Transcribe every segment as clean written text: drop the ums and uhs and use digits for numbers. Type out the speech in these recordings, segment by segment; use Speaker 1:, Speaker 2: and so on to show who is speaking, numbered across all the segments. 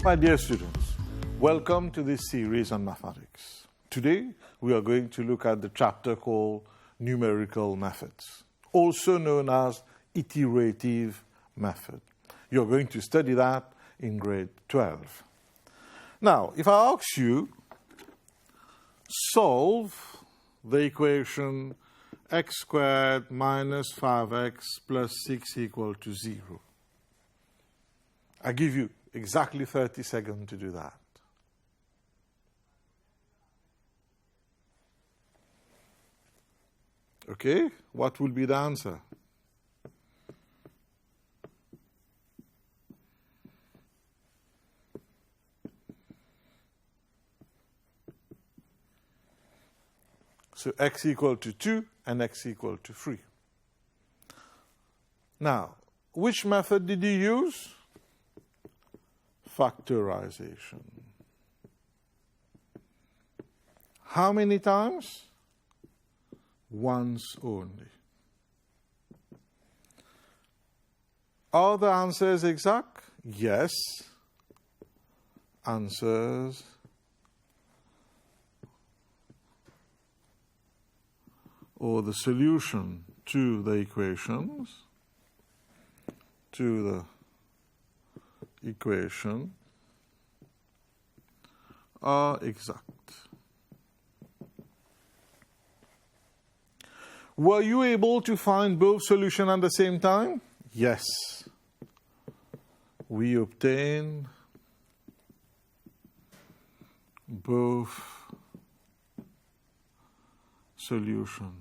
Speaker 1: My dear students, welcome to this series on mathematics. Today, we are going to look at the chapter called Numerical Methods, also known as Iterative Method. You're going to study that in grade 12. Now, if I ask you, solve the equation x squared minus 5x plus 6 equal to 0. I give you exactly 30 seconds to do that. Okay, what will be the answer? So x equal to 2 and x equal to 3. Now, which method did you use? Factorization. How many times? Once only. Are the answers exact? Yes. Answers or the solution to the equations, to the equation are exact. Were you able to find both solutions at the same time? Yes. We obtain both solutions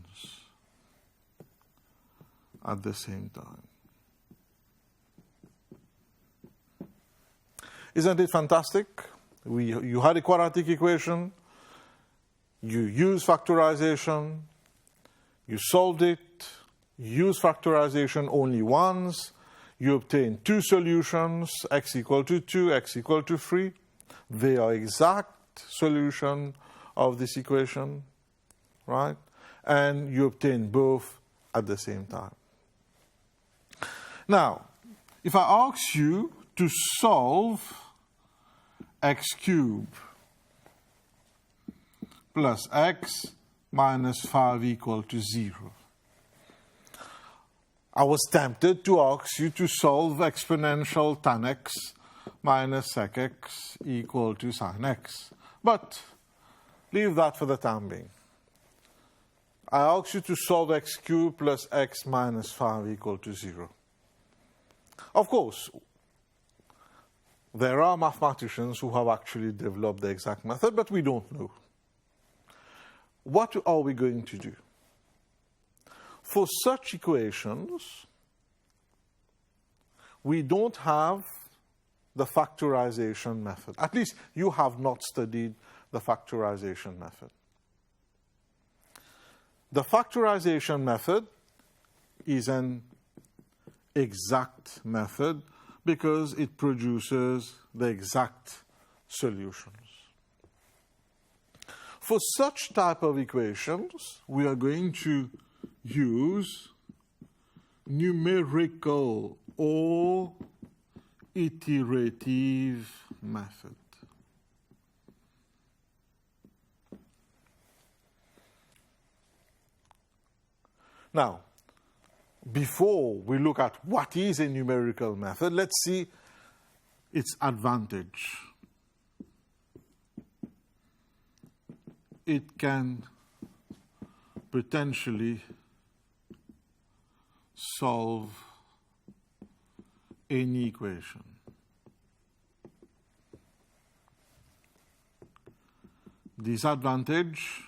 Speaker 1: at the same time. Isn't it fantastic? You had a quadratic equation, you use factorization, you solved it, you use factorization only once, you obtain two solutions, x equal to 2, x equal to 3. They are exact solution of this equation, right? And you obtain both at the same time. Now, if I ask you to solve x cubed plus x minus 5 equal to 0. I was tempted to ask you to solve exponential tan x minus sec x equal to sin x. But leave that for the time being. I ask you to solve x cubed plus x minus 5 equal to 0. Of course, there are mathematicians who have actually developed the exact method, but we don't know. What are we going to do? For such equations, we don't have the factorization method. At least you have not studied the factorization method. The factorization method is an exact method because it produces the exact solutions. For such type of equations, we are going to use numerical or iterative method. Now, before we look at what is a numerical method, let's see its advantage. It can potentially solve any equation. Disadvantage: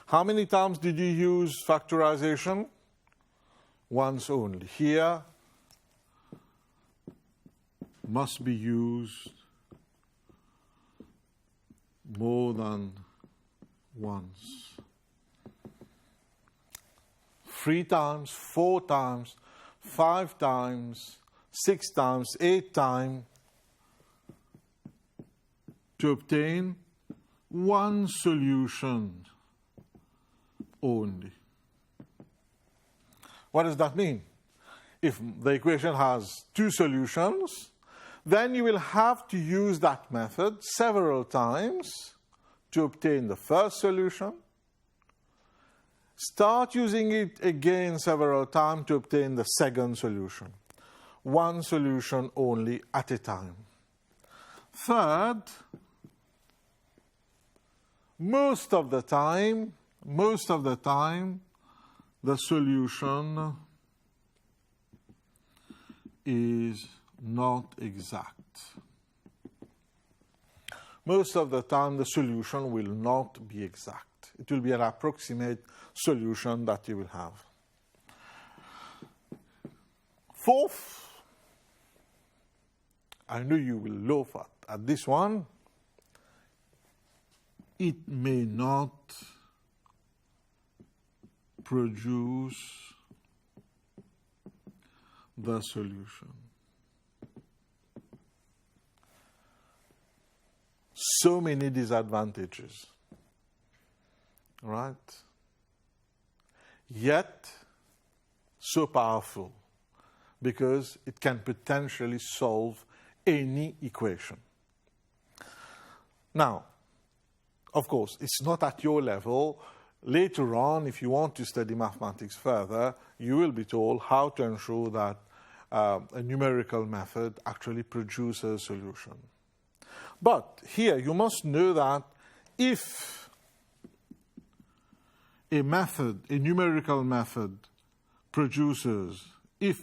Speaker 1: how many times did you use factorization? Once only. Here must be used more than once. 3 times, 4 times, 5 times, 6 times, 8 times to obtain one solution only. What does that mean? if the equation has two solutions, then you will have to use that method several times to obtain the first solution. Start using it again several times to obtain the second solution. One solution only at a time. Third, most of the time, the solution is not exact. Most of the time, the solution will not be exact. It will be an approximate solution that you will have. Fourth, I know you will laugh at this one. It may not produce the solution. So many disadvantages, right? Yet, so powerful, because it can potentially solve any equation. Now, of course, it's not at your level. Later on, if you want to study mathematics further, you will be told how to ensure that a numerical method actually produces a solution. But here, you must know that if a numerical method produces, which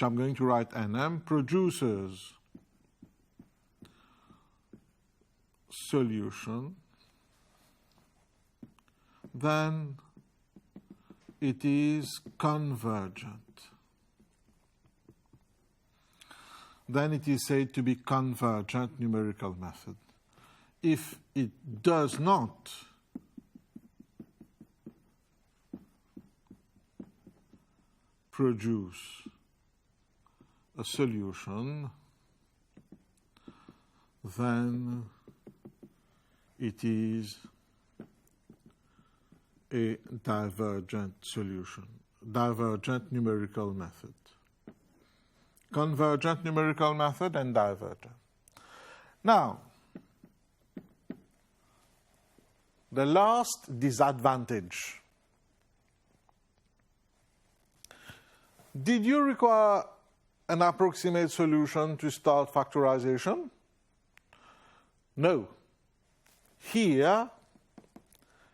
Speaker 1: I'm going to write NM, produces solution, then it is convergent. Then it is said to be convergent numerical method. If it does not produce a solution, then it is a divergent solution, divergent numerical method. Convergent numerical method and divergent. Now, the last disadvantage. Did you require an approximate solution to start factorization? No. Here,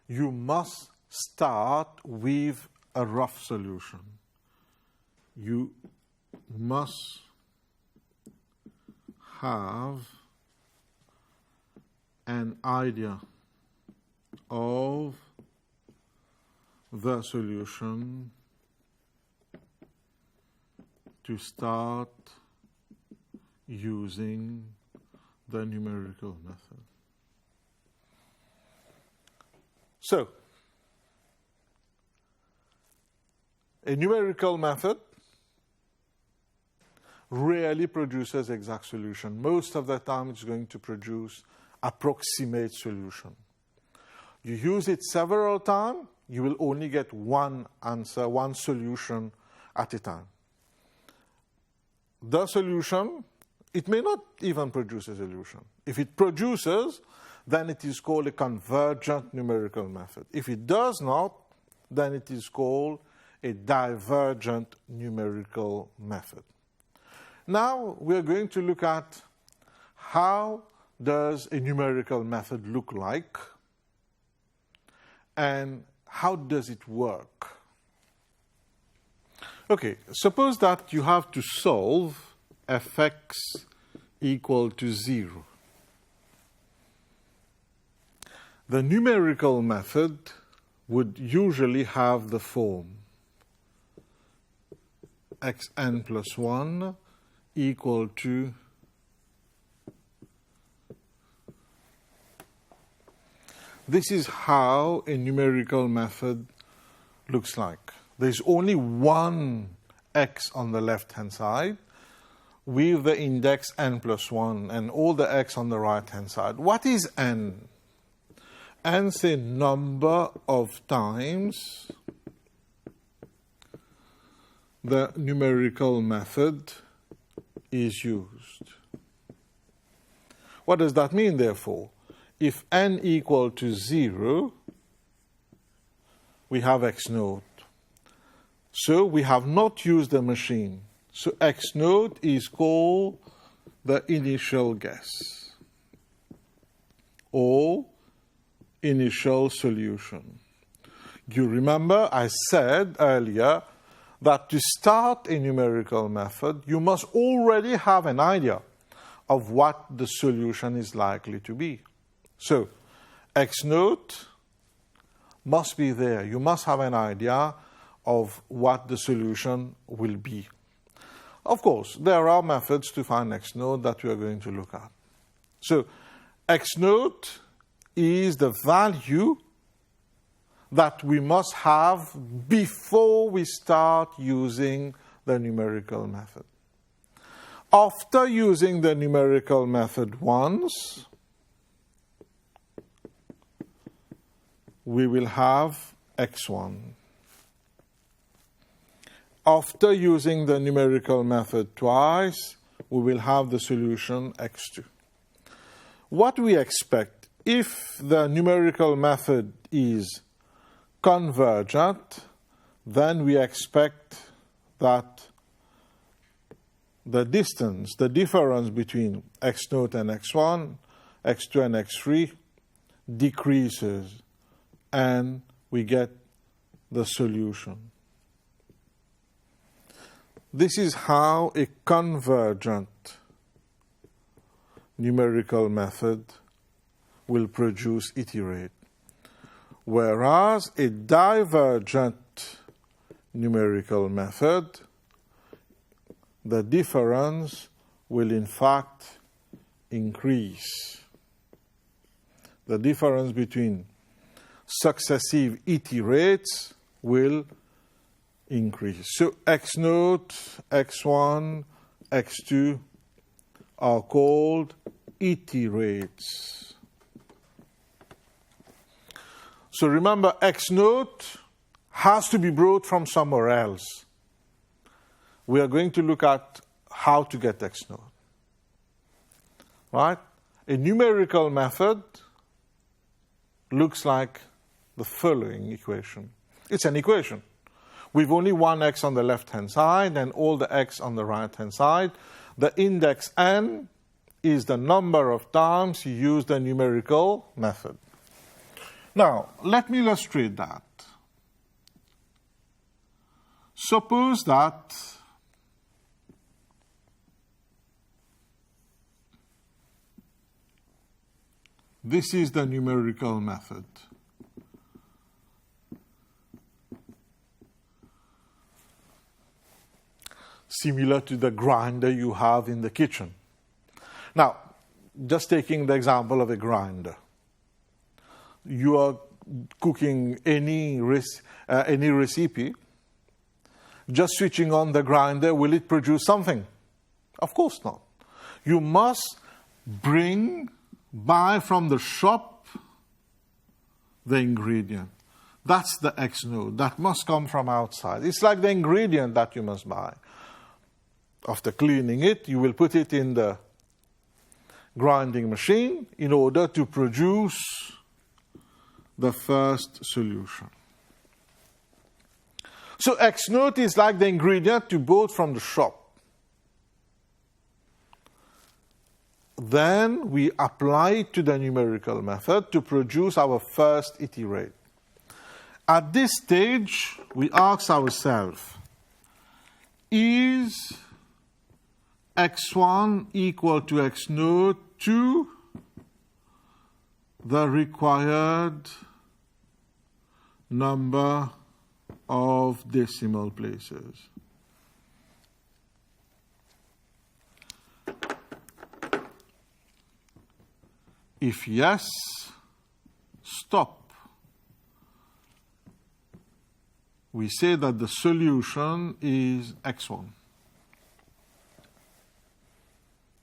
Speaker 1: you must start with a rough solution. You must have an idea of the solution to start using the numerical method. So, a numerical method rarely produces exact solution. Most of the time it's going to produce approximate solution. You use it several times, you will only get one answer, one solution at a time. The solution, it may not even produce a solution. If it produces, then it is called a convergent numerical method. If it does not, then it is called a divergent numerical method. Now we're going to look at how does a numerical method look like and how does it work. Okay, suppose that you have to solve fx equal to 0. The numerical method would usually have the form xn plus 1 equal to this is how a numerical method looks like. There's only one x on the left-hand side with the index n plus 1 and all the x on the right-hand side. What is n? N is a number of times the numerical method is used. What does that mean, therefore? If n equal to 0, we have x naught. So we have not used the machine. So x naught is called the initial guess or initial solution. You remember I said earlier that to start a numerical method, you must already have an idea of what the solution is likely to be. So x naught must be there. You must have an idea of what the solution will be. Of course, there are methods to find x naught that we are going to look at. So x naught is the value that we must have before we start using the numerical method. After using the numerical method once, we will have x1. After using the numerical method twice, we will have the solution x2. What we expect if the numerical method is convergent, then we expect that the distance, the difference between x naught and x1, x2 and x3 decreases, and we get the solution. This is how a convergent numerical method will produce iterate, whereas a divergent numerical method, the difference will in fact increase. The difference between successive iterates will increase. So x naught, x1, x2 are called iterates. So remember, x naught has to be brought from somewhere else. We are going to look at how to get x naught. Right? A numerical method looks like the following equation. It's an equation with only one x on the left-hand side and all the x on the right-hand side. The index n is the number of times you use the numerical method. Now, let me illustrate that. Suppose that this is the numerical method. Similar to the grinder you have in the kitchen. Now, just taking the example of a grinder. You are cooking any recipe, just switching on the grinder, will it produce something? Of course not. You must buy from the shop the ingredient. That's the x naught. That must come from outside. It's like the ingredient that you must buy. After cleaning it, you will put it in the grinding machine in order to produce the first solution. So x naught is like the ingredient you bought from the shop. Then we apply it to the numerical method to produce our first iterate. At this stage, we ask ourselves, is x1 equal to x naught to the required number of decimal places? If yes, stop. We say that the solution is x1.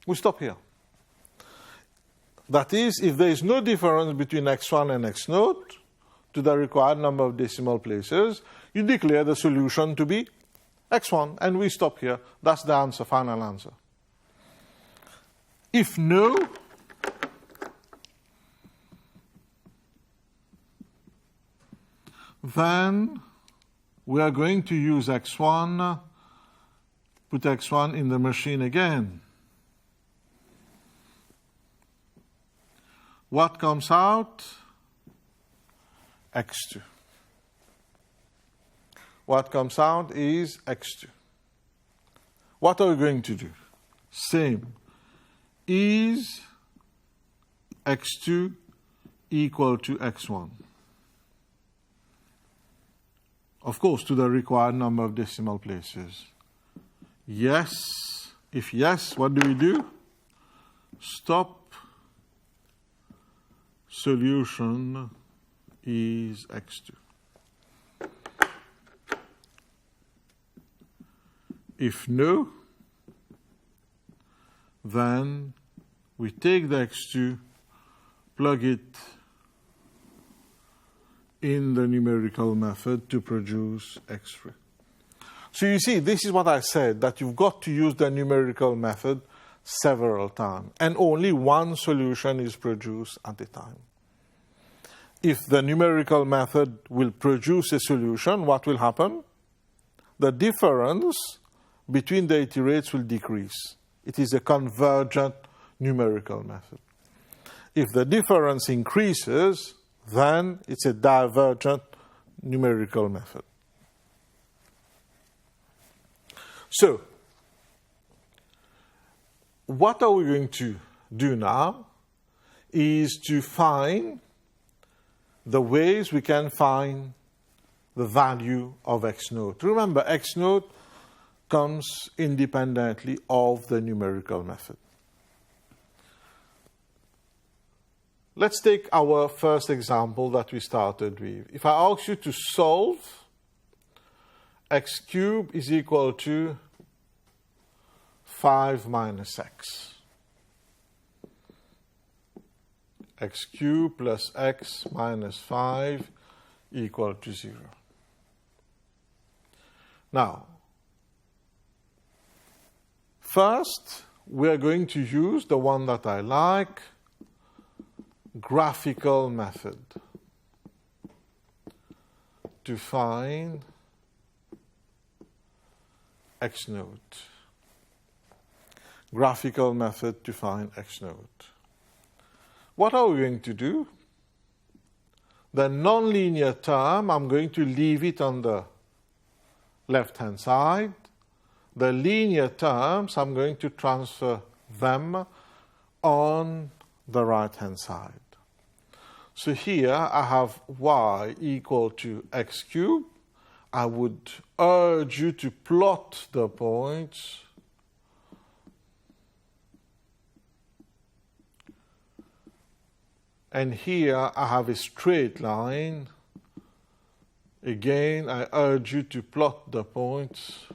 Speaker 1: We stop here. That is, if there is no difference between x1 and x naught to the required number of decimal places, you declare the solution to be x1, and we stop here. That's the answer, final answer. If no, then we are going to use x1, put x1 in the machine again. What comes out? x2. What comes out is x2. What are we going to do? Same. Is x2 equal to x1? Of course, to the required number of decimal places. Yes. If yes, what do we do? Stop. Solution is x2. If no, then we take the x2, plug it in the numerical method to produce x3. So you see, this is what I said, that you've got to use the numerical method several times, and only one solution is produced at a time. If the numerical method will produce a solution, what will happen? The difference between the iterates will decrease. It is a convergent numerical method. If the difference increases, then it's a divergent numerical method. So, what are we going to do now is to find the ways we can find the value of x naught. Remember, x naught comes independently of the numerical method. Let's take our first example that we started with. If I ask you to solve x cubed is equal to 5 minus x. X cubed plus x minus 5 equal to 0. Now, first, we are going to use the one that I like, graphical method, to find x naught. Graphical method to find x naught. What are we going to do? The nonlinear term, I'm going to leave it on the left-hand side. The linear terms, I'm going to transfer them on the right-hand side. So here I have y equal to x cubed. I would urge you to plot the points. And here I have a straight line. Again, I urge you to plot the points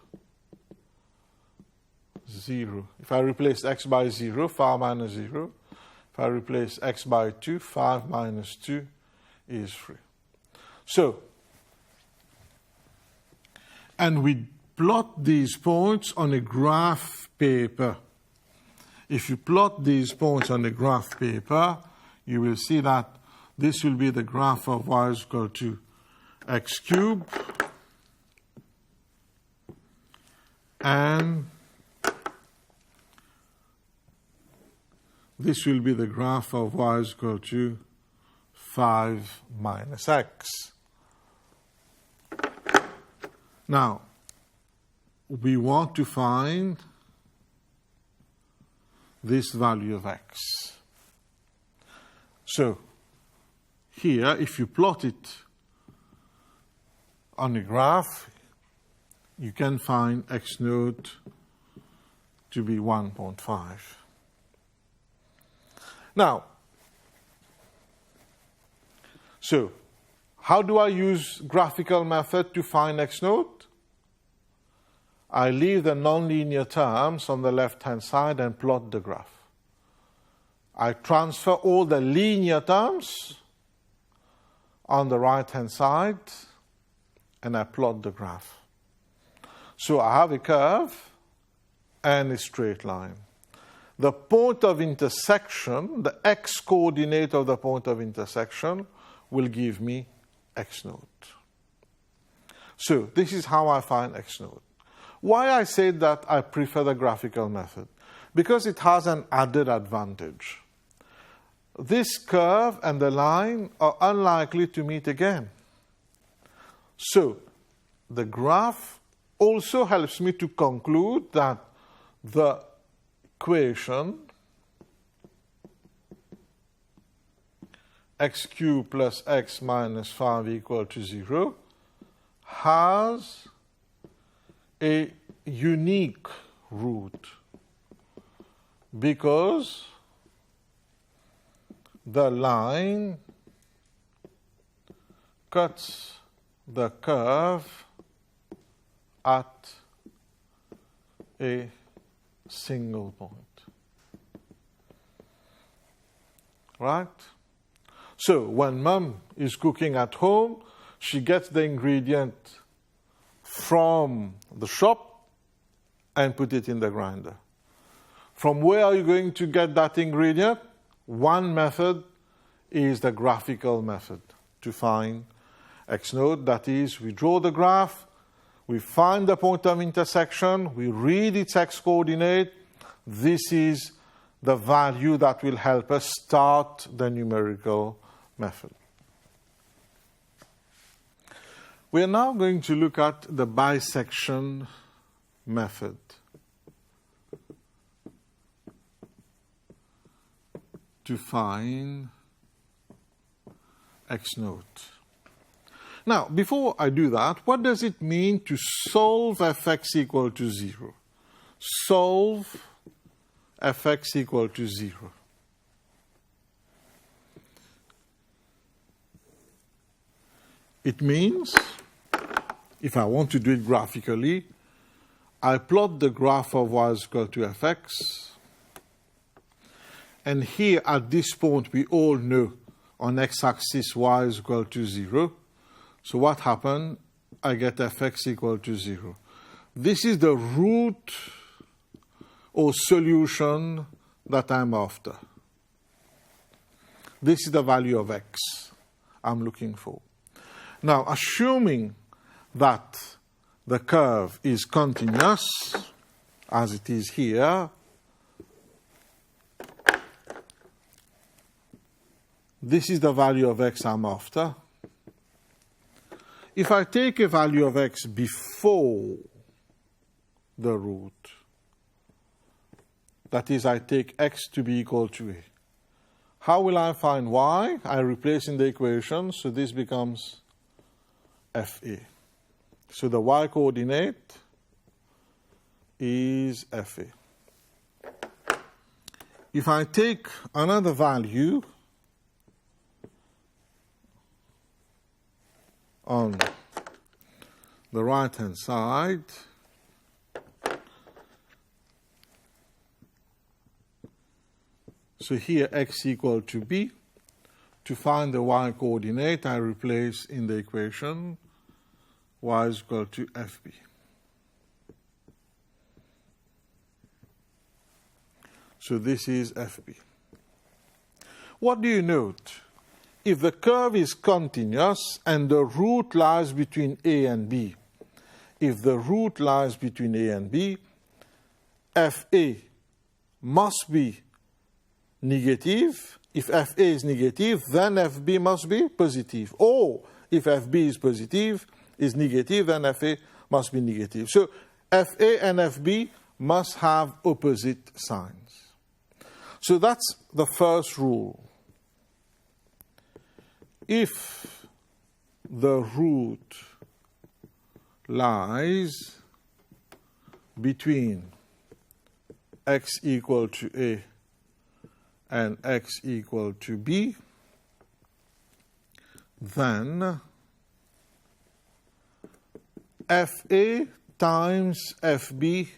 Speaker 1: 0. If I replace x by 0, 5 minus 0. If I replace x by 2, 5 minus 2 is 3. So, and we plot these points on a graph paper. If you plot these points on a graph paper, you will see that this will be the graph of y is equal to x cubed, and this will be the graph of y is equal to 5 minus x. Now, we want to find this value of x. So, here, if you plot it on a graph, you can find x naught to be 1.5. Now, so, how do I use graphical method to find x naught? I leave the nonlinear terms on the left-hand side and plot the graph. I transfer all the linear terms on the right-hand side and I plot the graph. So I have a curve and a straight line. The point of intersection, the x-coordinate of the point of intersection, will give me x naught. So this is how I find x naught. Why I say that I prefer the graphical method? Because it has an added advantage. This curve and the line are unlikely to meet again. So the graph also helps me to conclude that the equation x cubed plus x minus 5 equal to 0 has a unique root because the line cuts the curve at a single point. Right? So when mom is cooking at home, she gets the ingredient from the shop and put it in the grinder. From where are you going to get that ingredient? One method is the graphical method to find x naught. That is, we draw the graph, we find the point of intersection, we read its x-coordinate. This is the value that will help us start the numerical method. We are now going to look at the bisection method. To find x naught. Now, before I do that, what does it mean to solve fx equal to 0? Solve fx equal to 0. It means, if I want to do it graphically, I plot the graph of y is equal to fx. And here at this point, we all know on x-axis y is equal to 0. So what happened? I get fx equal to 0. This is the root or solution that I'm after. This is the value of x I'm looking for. Now, assuming that the curve is continuous, as it is here, this is the value of x I'm after. If I take a value of x before the root, that is, I take x to be equal to a, how will I find y? I replace in the equation, so this becomes fa. So the y coordinate is fa. If I take another value on the right-hand side, so here x equal to b, to find the y coordinate, I replace in the equation y is equal to fb. So this is fb. What do you note? If the curve is continuous and the root lies between a and b, if the root lies between a and b, fa must be negative. If fa is negative, then fb must be positive. Or if fb is positive, is negative, then fa must be negative. So fa and fb must have opposite signs. So that's the first rule. If the root lies between x equal to a and x equal to b, then fa times fb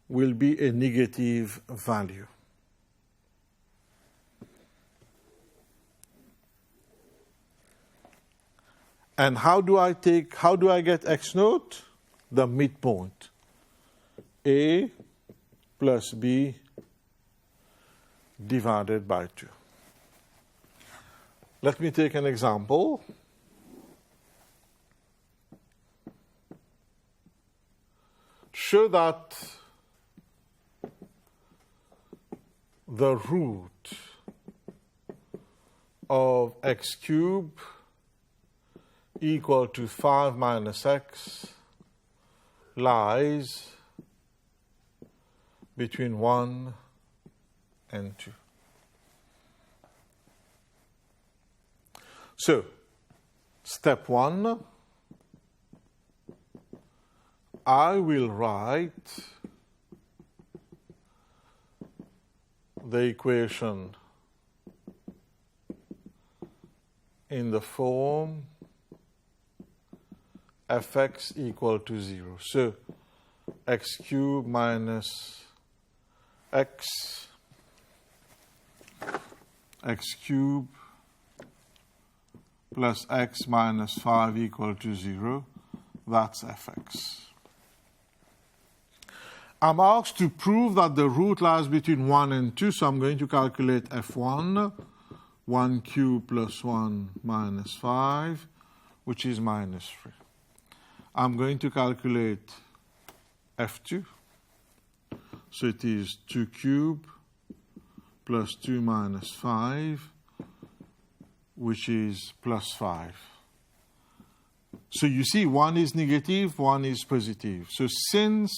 Speaker 1: will be a negative value. And how do I get x naught? the midpoint. A plus B divided by 2. Let me take an example. Show that the root of x cubed equal to 5 minus x lies between 1 and 2. So, step 1, I will write the equation in the form fx equal to 0. So, x cubed minus x cubed plus x minus 5 equal to 0. That's fx. I'm asked to prove that the root lies between 1 and 2, so I'm going to calculate f1, 1 cubed plus 1 minus 5, which is minus 3. I'm going to calculate f2, so it is 2 cubed plus 2 minus 5, which is plus 5. So you see, 1 is negative, 1 is positive. So since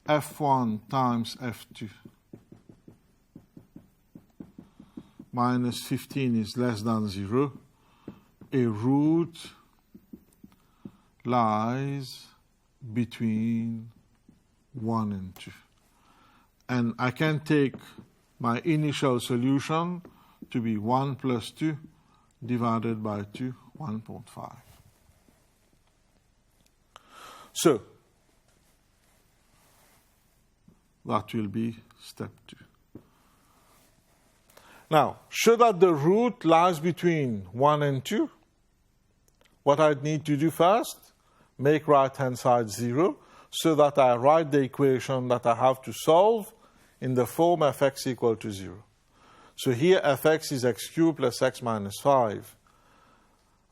Speaker 1: f1 times f2 minus 15 is less than 0, a root lies between 1 and 2. And I can take my initial solution to be 1 plus 2 divided by 2, 1.5. So, that will be step 2. Now, show that the root lies between 1 and 2. What I need to do first, make right-hand side 0, so that I write the equation that I have to solve in the form fx equal to 0. So here fx is x cubed plus x minus 5.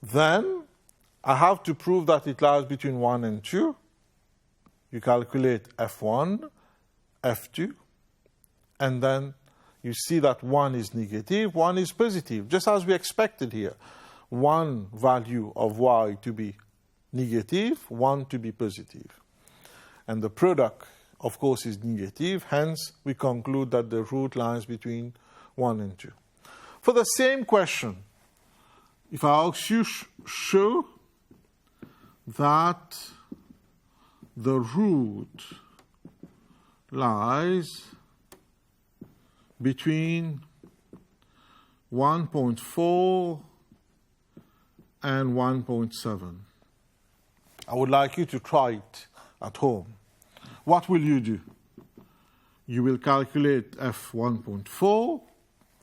Speaker 1: Then I have to prove that it lies between 1 and 2. You calculate f1, f2, and then you see that 1 is negative, 1 is positive, just as we expected here. One value of y to be negative, 1 to be positive. And the product, of course, is negative, hence we conclude that the root lies between 1 and 2. For the same question, if I ask you show that the root lies between 1.4 and 1.7. I would like you to try it at home. What will you do? You will calculate f1.4,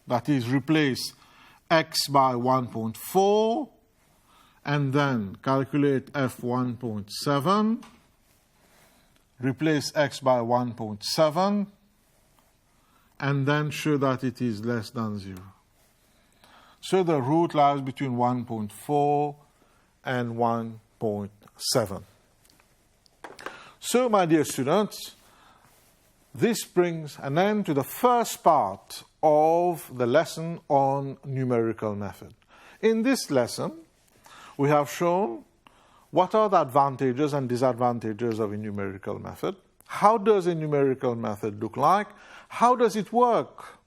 Speaker 1: that is, replace x by 1.4, and then calculate f1.7, replace x by 1.7, and then show that it is less than 0. So the root lies between 1.4 and 1.7. So, my dear students, this brings an end to the first part of the lesson on numerical method. In this lesson, we have shown what are the advantages and disadvantages of a numerical method. How does a numerical method look like? How does it work?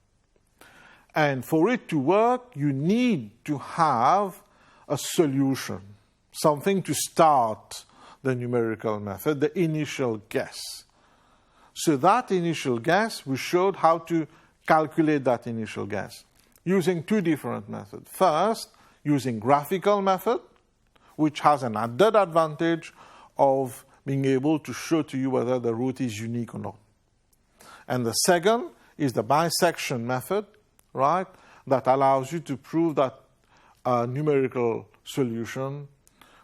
Speaker 1: And for it to work, you need to have a solution, something to start the numerical method, the initial guess. So that initial guess, we showed how to calculate that initial guess using two different methods. First, using graphical method, which has an added advantage of being able to show to you whether the root is unique or not. And the second is the bisection method, right, that allows you to prove that a numerical solution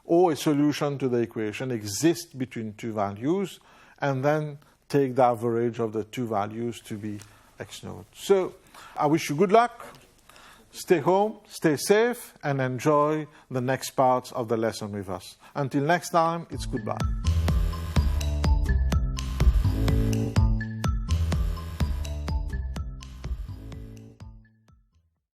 Speaker 1: or a solution to the equation exists between two values, and then take the average of the two values to be x naught. So I wish you good luck. Stay home, stay safe, and enjoy the next parts of the lesson with us. Until next time, it's goodbye.